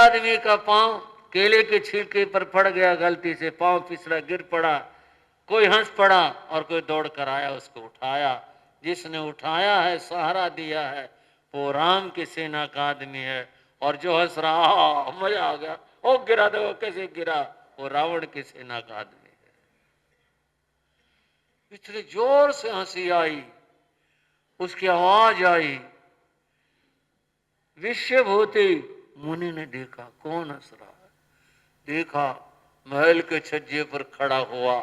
आदमी का पांव केले के छिलके पर पड़ गया, गलती से पांव फिसला, गिर पड़ा। कोई हंस पड़ा और कोई दौड़ कर आया, उसको उठाया। जिसने उठाया है, सहारा दिया है, वो राम की सेना का आदमी है। और जो हंस रहा, मजा आ गया, ओ गिरा, देखो कैसे गिरा, वो रावण की सेना का आदमी है। इतने जोर से हंसी आई, उसकी आवाज आई। विश्वभूति मुनि ने देखा कौन हंस रहा है। देखा महल के छज्जे पर खड़ा हुआ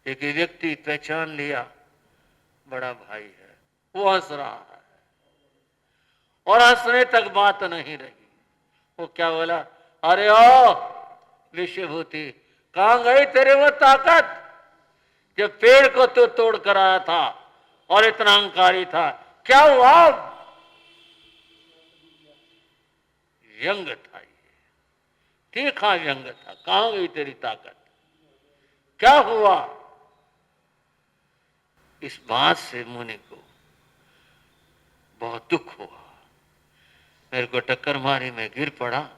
एक व्यक्ति, पहचान लिया, बड़ा भाई है। वो हंस रहा है और हंसने तक बात नहीं रही। वो क्या बोला, अरे ओ विश्वभूति, कहां गई तेरे वो ताकत जब पेड़ को तो तोड़ कर आया था और इतना अहंकारी था, क्या हुआ? व्यंग था ये, तीखा व्यंग था। कहां गई तेरी ताकत, क्या हुआ? इस बात से मुनि को बहुत दुख हुआ। मेरे को टक्कर मारी, मैं गिर पड़ा,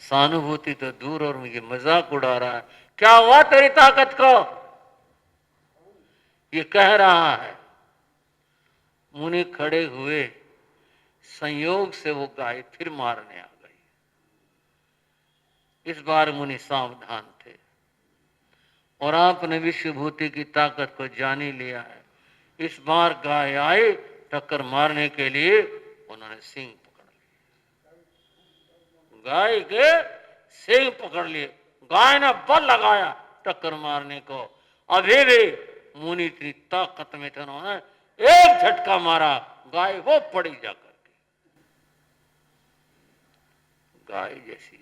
सहानुभूति तो दूर और मुझे मजाक उड़ा रहा है। क्या हुआ तेरी ताकत को, ये कह रहा है। मुनि खड़े हुए, संयोग से वो गाय फिर मारने आ गई। इस बार मुनि सावधान थे और आपने विश्वभूति की ताकत को जान ही लिया है। इस बार गाय आई टक्कर मारने के लिए, उन्होंने सींग पकड़ लिए, गाय के सींग पकड़ लिए। गाय ने बल लगाया टक्कर मारने को। अभी भी मुनि इतनी ताकत में थे, उन्होंने एक झटका मारा, गाय वो पड़ी जाकर के। गाय जैसी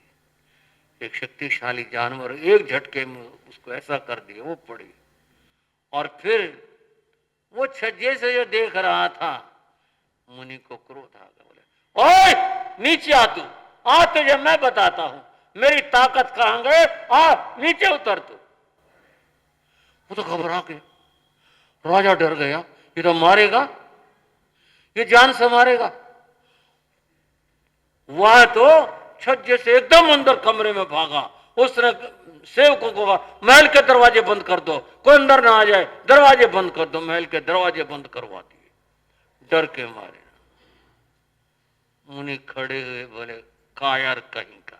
एक शक्तिशाली जानवर एक झटके में उसको ऐसा कर दिया, वो पड़ी। और फिर वो छज्जे से जो देख रहा था, मुनि को क्रोध आ गया। बोले, ओए नीचे आ तू, आ तुझे मैं बताता हूं मेरी ताकत कहां गए, आ नीचे उतर तू। वो तो घबरा गया, राजा डर गया, ये तो मारेगा, ये जान से मारेगा। वह तो छज्जे से एकदम अंदर कमरे में भागा। उसने सेवकों को कहा, महल के दरवाजे बंद कर दो, कोई अंदर ना आ जाए, दरवाजे बंद कर दो। महल के दरवाजे बंद करवा दिए, डर के मारे। मुनि खड़े हुए बोले, कायर कहीं का,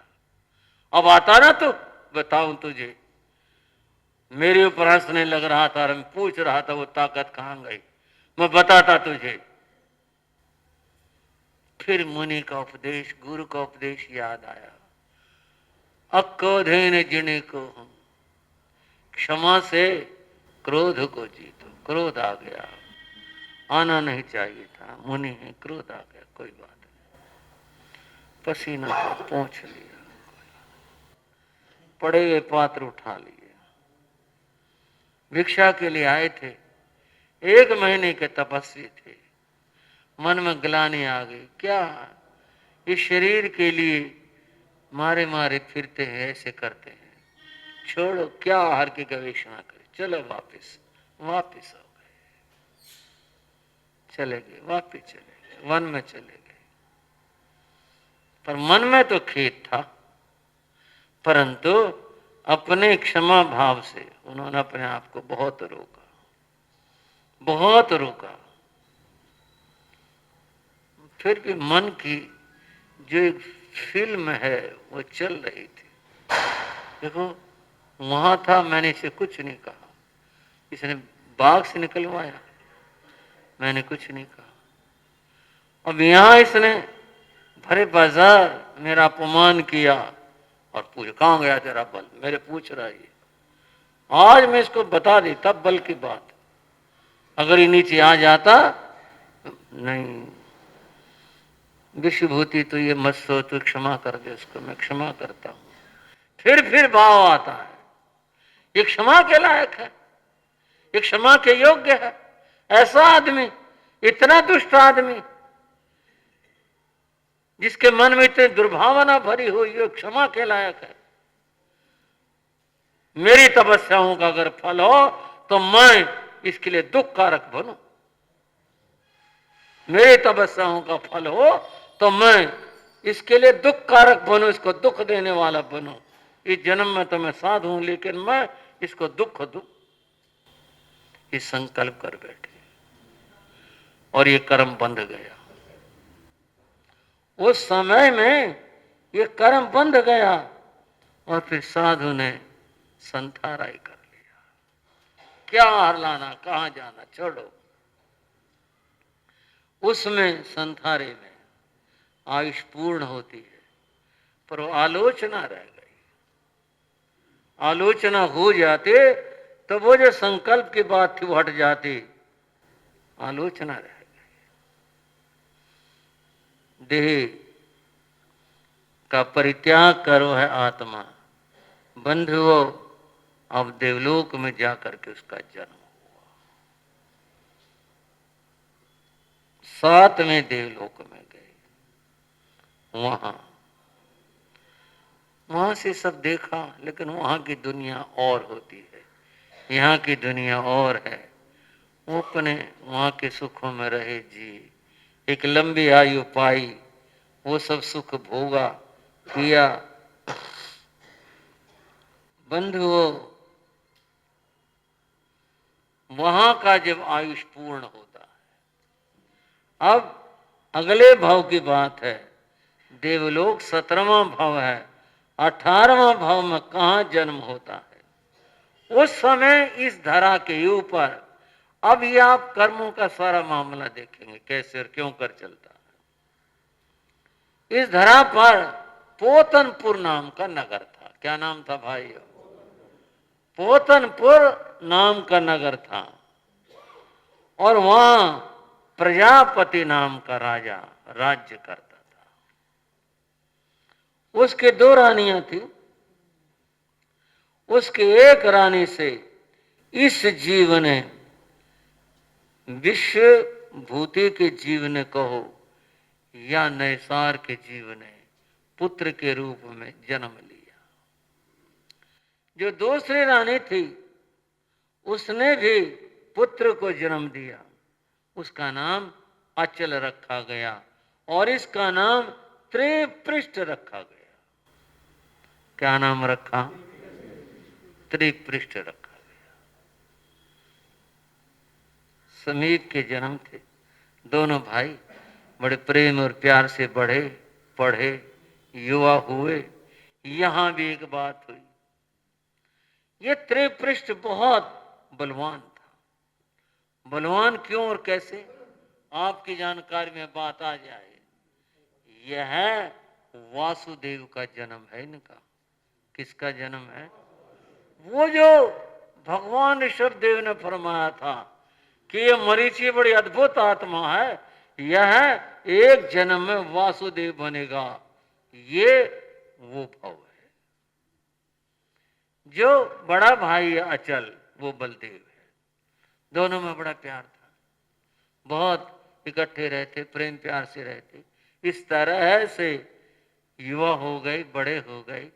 अब आता ना तू, बताऊं तुझे। मेरे ऊपर हंसने लग रहा था, मैं पूछ रहा था वो ताकत कहां गई, मैं बताता तुझे। फिर मुनि का उपदेश, गुरु का उपदेश याद आया। अक्रोधेन जिने को हम, क्षमा से क्रोध को जीतो। क्रोध आ गया, आना नहीं चाहिए था, मुनि है, क्रोध आ गया, कोई बात नहीं। पसीना को पोंछ लिया, पड़े हुए पात्र उठा लिए। भिक्षा के लिए आए थे, 1 महीने के तपस्वी थे। मन में ग्लानि आ गई, क्या इस शरीर के लिए मारे मारे फिरते हैं, ऐसे करते हैं, छोड़ो, क्या आहार की गवेषणा करें, चलो वापिस। वापिस हो गए, चले गए, वापिस चले गए, वन में चले गए। पर मन में तो खेद था, परंतु अपने क्षमा भाव से उन्होंने अपने आप को बहुत रोका, बहुत रोका। फिर भी मन की जो एक फिल्म है वो चल रही थी। देखो वहां था, मैंने इसे कुछ नहीं कहा, इसने बाग से निकलवाया, मैंने कुछ नहीं कहा। अब यहां इसने भरे बाजार मेरा अपमान किया और पूछ, कहां गया तेरा बल, मेरे पूछ रहा है। आज मैं इसको बता दी, तब बल की बात। अगर ये नीचे आ जाता, नहीं विश्वभूति तो ये मत सो, तो क्षमा कर दे उसको, मैं क्षमा करता हूं। फिर भाव आता है, ये क्षमा के लायक है, ये क्षमा के योग्य है। ऐसा आदमी, इतना दुष्ट आदमी, जिसके मन में इतनी दुर्भावना भरी हुई, ये क्षमा के लायक है। मेरी तपस्याओं का अगर फल हो तो मैं इसके लिए दुख कारक बनूं, मेरी तपस्याओं का फल हो तो मैं इसके लिए दुख कारक बनो, इसको दुख देने वाला बनो। इस जन्म में तो मैं साधु हूं, लेकिन मैं इसको दुख दूं, ये संकल्प कर बैठे और ये कर्म बंध गया। उस समय में ये कर्म बंध गया और फिर साधु ने संथाराई कर लिया। क्या हरलाना, कहां जाना, छोड़ो। उसमें संथारे में आयुष पूर्ण होती है, पर वो आलोचना रह गई। आलोचना हो जाते तो वो जो संकल्प की बात थी वो हट जाती, आलोचना रह गई। देह का परित्याग करो है आत्मा, बंधुओं अब देवलोक में जाकर के उसका जन्म हुआ। 7वें देवलोक में गए, वहां से सब देखा, लेकिन वहां की दुनिया और होती है, यहाँ की दुनिया और है। वो अपने वहां के सुखों में रहे, जी, एक लंबी आयु पाई, वो सब सुख भोगा, किया। बंधुओं वहां का जब आयुष पूर्ण होता है, अब अगले भाव की बात है। देवलोक 17वां भाव है, 18वां भाव में कहां जन्म होता है। उस समय इस धरा के ऊपर, अब ये आप कर्मों का सारा मामला देखेंगे कैसे और क्यों कर चलता है। इस धरा पर पोतनपुर नाम का नगर था। क्या नाम था भाई? पोतनपुर नाम का नगर था, और वहां प्रजापति नाम का राजा राज्य करता था। उसके 2 रानियां थी। उसके एक रानी से इस जीव ने, विश्व भूति के जीव ने कहो या नैसार के जीव ने, पुत्र के रूप में जन्म लिया। जो दूसरी रानी थी उसने भी पुत्र को जन्म दिया, उसका नाम अचल रखा गया, और इसका नाम त्रिपृष्ठ रखा गया। क्या नाम रखा? त्रिपृष्ठ रखा गया। समीप के जन्म थे, दोनों भाई बड़े प्रेम और प्यार से बढ़े, पढ़े, युवा हुए। यहां भी एक बात हुई, ये त्रिपृष्ठ बहुत बलवान था। बलवान क्यों और कैसे, आपकी जानकारी में बात आ जाए। यह वासुदेव का जन्म है इनका। किसका जन्म है? वो जो भगवान ऋषभ देव ने फरमाया था कि ये मरीचि बड़ी अद्भुत आत्मा है, यह एक जन्म में वासुदेव बनेगा, ये वो भाव है। जो बड़ा भाई है अचल, वो बलदेव है। दोनों में बड़ा प्यार था, बहुत इकट्ठे रहते, प्रेम प्यार से रहते। इस तरह से युवा हो गए, बड़े हो गए,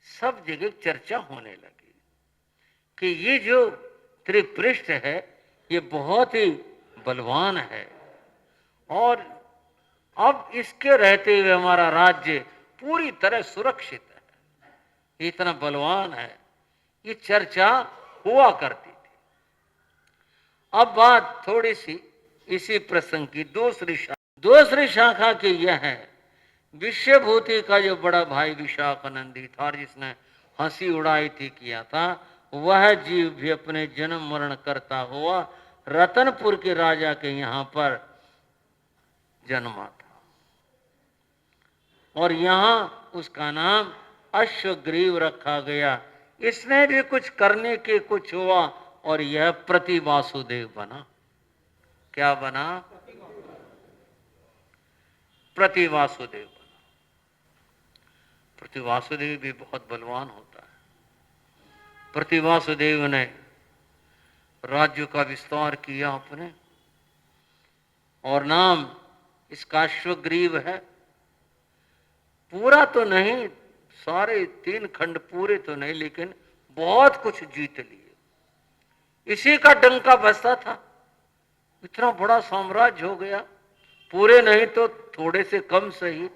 सब जगह चर्चा होने लगी कि ये जो त्रिपृष्ठ है ये बहुत ही बलवान है, और अब इसके रहते हुए हमारा राज्य पूरी तरह सुरक्षित है, इतना बलवान है। ये चर्चा हुआ करती थी। अब बात थोड़ी सी इसी प्रसंग की दूसरी शाखा की यह है, विश्वभूति का जो बड़ा भाई विशाखानंदी था, जिसने हंसी उड़ाई थी, किया था, वह जीव भी अपने जन्म मरण करता हुआ रतनपुर के राजा के यहां पर जन्मा था, और यहां उसका नाम अश्वग्रीव रखा गया। इसने भी कुछ करने के कुछ हुआ, और यह प्रतिवासुदेव बना। क्या बना? प्रतिवासुदेव बना। प्रतिवासुदेव भी बहुत बलवान होता है। प्रतिवासुदेव ने राज्य का विस्तार किया अपने, और नाम इसका अश्वग्रीव है। पूरा तो नहीं, सारे 3 खंड पूरे तो नहीं, लेकिन बहुत कुछ जीत लिए। इसी का डंका बजता था, इतना बड़ा साम्राज्य हो गया। पूरे नहीं तो थोड़े से कम सही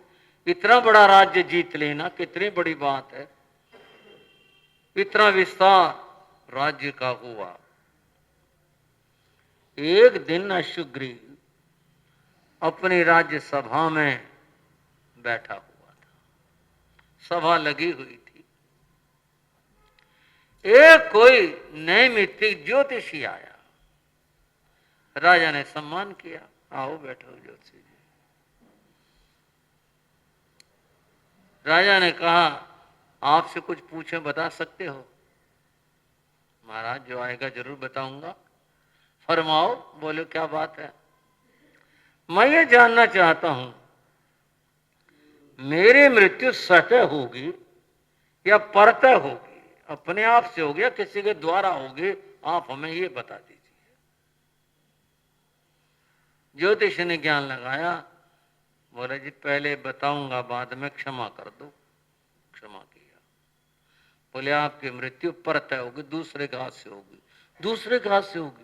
इतना बड़ा राज्य जीत लेना कितनी बड़ी बात है। इतना विस्तार राज्य का हुआ। एक दिन अश्वग्रीव अपनी राज्य सभा में बैठा हुआ था, सभा लगी हुई थी। एक कोई नैमित्तिक ज्योतिषी आया, राजा ने सम्मान किया, आओ बैठो ज्योतिषी जी। राजा ने कहा आपसे कुछ पूछे बता सकते हो? महाराज जो आएगा जरूर बताऊंगा। फरमाओ। बोलो क्या बात है? मैं ये जानना चाहता हूं मेरी मृत्यु सतह होगी या परतः होगी, अपने आप से होगी या किसी के द्वारा होगी, आप हमें ये बता दीजिए। ज्योतिष ने ज्ञान लगाया, बोले जी पहले बताऊंगा बाद में क्षमा कर दो। क्षमा किया। बोले आपकी मृत्यु परतः होगी, दूसरे के हाथ से होगी। दूसरे के हाथ से होगी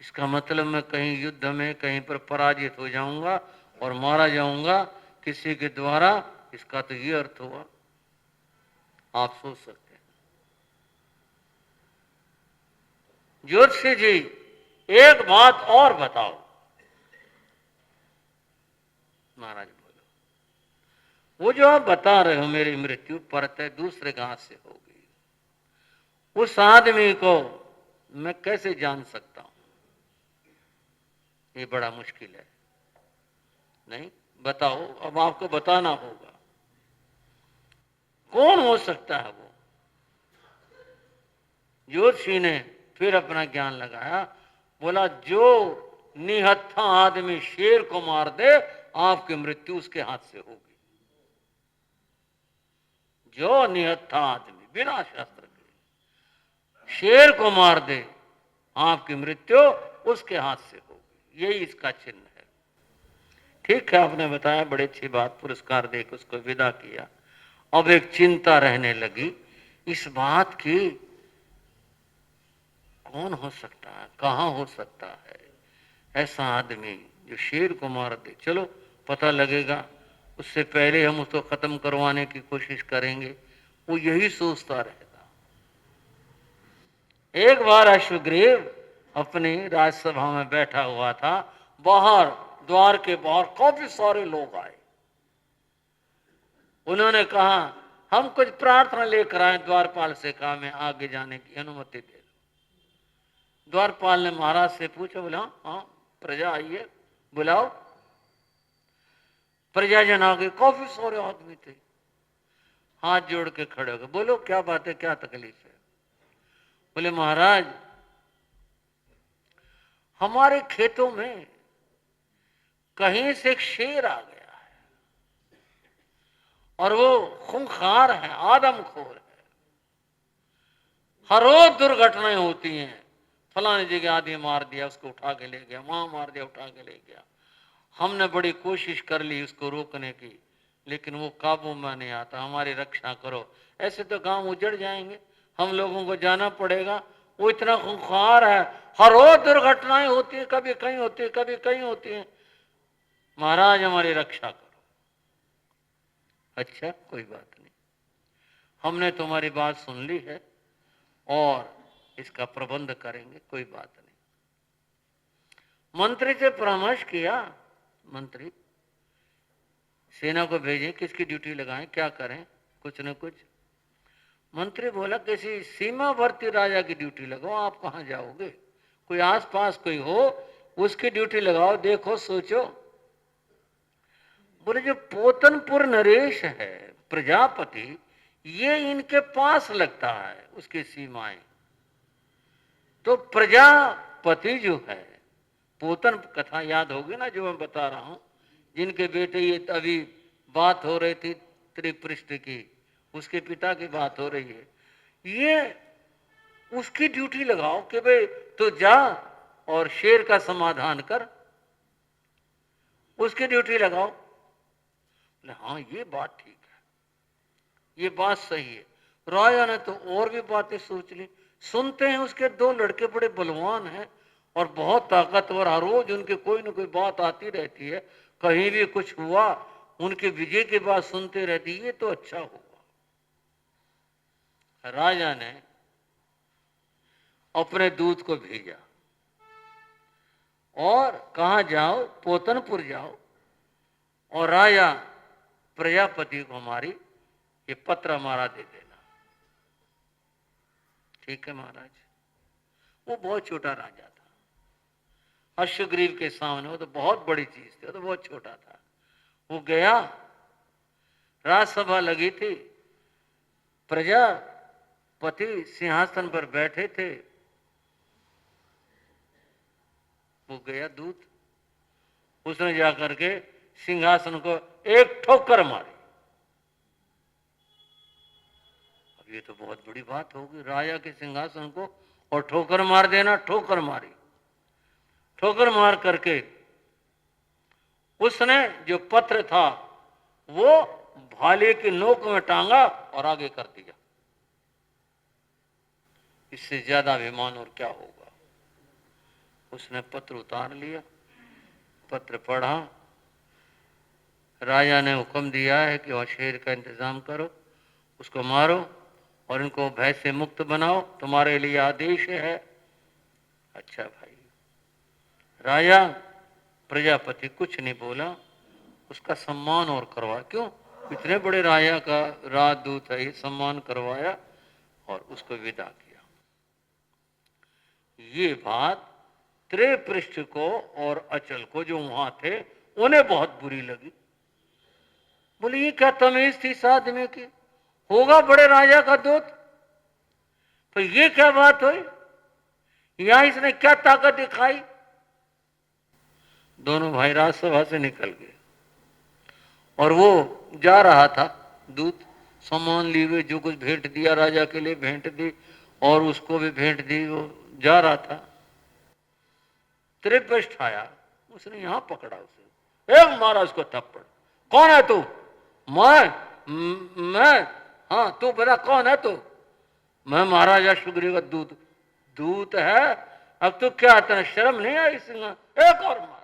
इसका मतलब मैं कहीं युद्ध में कहीं पर पराजित हो जाऊंगा और मारा जाऊंगा किसी के द्वारा, इसका तो ये अर्थ हुआ। आप सोच सकते हैं। ज्योतिषी जी एक बात और बताओ। महाराज बोलो, वो जो आप बता रहे हो मेरी मृत्यु परतः दूसरे के हाथ से होगी, उस आदमी को मैं कैसे जान सकता हूं? ये बड़ा मुश्किल है। नहीं बताओ, अब आपको बताना होगा। कौन हो सकता है वो? ज्योतिषी ने फिर अपना ज्ञान लगाया, बोला जो निहत्था आदमी शेर को मार दे आपकी मृत्यु उसके हाथ से होगी। जो निहत्था आदमी बिना शस्त्र के शेर को मार दे आपकी मृत्यु उसके हाथ से होगी। यही इसका चिन्ह है। ठीक है, आपने बताया, बड़ी अच्छी बात। पुरस्कार देकर उसको विदा किया। अब एक चिंता रहने लगी इस बात की, कौन हो सकता है, कहां हो सकता है ऐसा आदमी जो शेर को मार दे। चलो पता लगेगा, उससे पहले हम उसको खत्म करवाने की कोशिश करेंगे। वो यही सोचता रहेगा। एक बार अश्वग्रीव अपनी राजसभा में बैठा हुआ था, बाहर द्वार के बाहर काफी सारे लोग आए। उन्होंने कहा हम कुछ प्रार्थना लेकर आए। द्वारपाल से कहा मैं आगे जाने की अनुमति दे दो। द्वारपाल ने महाराज से पूछा, बोला हाँ प्रजा आई है, बुलाओ। प्रजाजन आ गए, काफी सारे आदमी थे, हाथ जोड़ के खड़े हो गए। बोलो क्या बात है, क्या तकलीफ है? बोले महाराज हमारे खेतों में कहीं से एक शेर आ गया है और वो खूंखार है, आदमखोर है। हर रोज दुर्घटनाएं होती हैं, फलानी जगह आदमी मार दिया, उसको उठा के ले गया, वहां मार दिया, उठा के ले गया। हमने बड़ी कोशिश कर ली उसको रोकने की, लेकिन वो काबू में नहीं आता। हमारी रक्षा करो, ऐसे तो गांव उजड़ जाएंगे, हम लोगों को जाना पड़ेगा। वो इतना खूंखार है, हर रोज दुर्घटनाएं होती है, कभी कहीं होती है, कभी कहीं होती है। महाराज हमारी रक्षा करो। अच्छा कोई बात नहीं, हमने तुम्हारी बात सुन ली है और इसका प्रबंध करेंगे, कोई बात नहीं। मंत्री से परामर्श किया, मंत्री सेना को भेजें, किसकी ड्यूटी लगाएं, क्या करें, कुछ न कुछ। मंत्री बोला किसी सीमावर्ती राजा की ड्यूटी लगाओ। आप कहां जाओगे? कोई आसपास कोई हो उसकी ड्यूटी लगाओ, देखो सोचो। बोले जो पोतनपुर नरेश है प्रजापति, ये इनके पास लगता है, उसकी सीमाएं। तो प्रजापति जो है, पोतन कथा याद होगी ना जो मैं बता रहा हूं, जिनके बेटे ये अभी बात हो रही थी त्रिपृष्ठ की, उसके पिता की बात हो रही है। ये उसकी ड्यूटी लगाओ कि भाई तो जा और शेर का समाधान कर, उसकी ड्यूटी लगाओ। हाँ ये बात ठीक है, ये बात सही है। राजा ने तो और भी बातें सोच ली। सुनते हैं उसके दो लड़के बड़े बलवान हैं और बहुत ताकतवर, हर रोज उनकी कोई ना कोई बात आती रहती है। कहीं भी कुछ हुआ उनके विजय के बाद सुनते रहती, ये तो अच्छा हुआ। राजा ने अपने दूत को भेजा और कहा जाओ, पोतनपुर जाओ और राजा प्रजापति को हमारी ये पत्र हमारा दे देना। ठीक है महाराज। वो बहुत छोटा राजा था, अश्वग्रीव के सामने वो तो बहुत बड़ी चीज थी, वो तो बहुत छोटा था। वो गया, राजसभा लगी थी, प्रजापति सिंहासन पर बैठे थे। वो गया दूत, उसने जाकर के सिंहासन को एक ठोकर मारी। अब ये तो बहुत बड़ी बात होगी, राजा के सिंहासन को और ठोकर मार देना। ठोकर मारी, ठोकर मार करके उसने जो पत्र था वो भाले की नोक में टांगा और आगे कर दिया। इससे ज्यादा अभिमान और क्या होगा। उसने पत्र उतार लिया, पत्र पढ़ा। राजा ने हुक्म दिया है कि वह शेर का इंतजाम करो, उसको मारो और इनको भय से मुक्त बनाओ, तुम्हारे लिए आदेश है। अच्छा भाई। राजा प्रजापति कुछ नहीं बोला, उसका सम्मान और करवा। क्यों? इतने बड़े राजा का राजदूत है, सम्मान करवाया और उसको विदा किया। ये बात त्रिपृष्ठ को और अचल को, जो वहां थे, उन्हें बहुत बुरी लगी। बोले ये क्या तमीज थी इस आदमी की, होगा बड़े राजा का दूत, तो ये क्या बात हुई, यहां इसने क्या ताकत दिखाई। दोनों भाई राजसभा से निकल गए और वो जा रहा था दूत, सामान लिए हुए, जो कुछ भेंट दिया राजा के लिए भेंट दी और उसको भी भेंट दी, वो जा रहा था। त्रिपृष्ठ आया, उसने यहां पकड़ा उसे, एक मारा उसको थप्पड़। कौन है तू? मैं हाँ, तू बता कौन है तू? मैं महाराजा सुग्रीव का दूत। दूत है? अब तू क्या आता है, शर्म नहीं आई? सिंह एक और मार।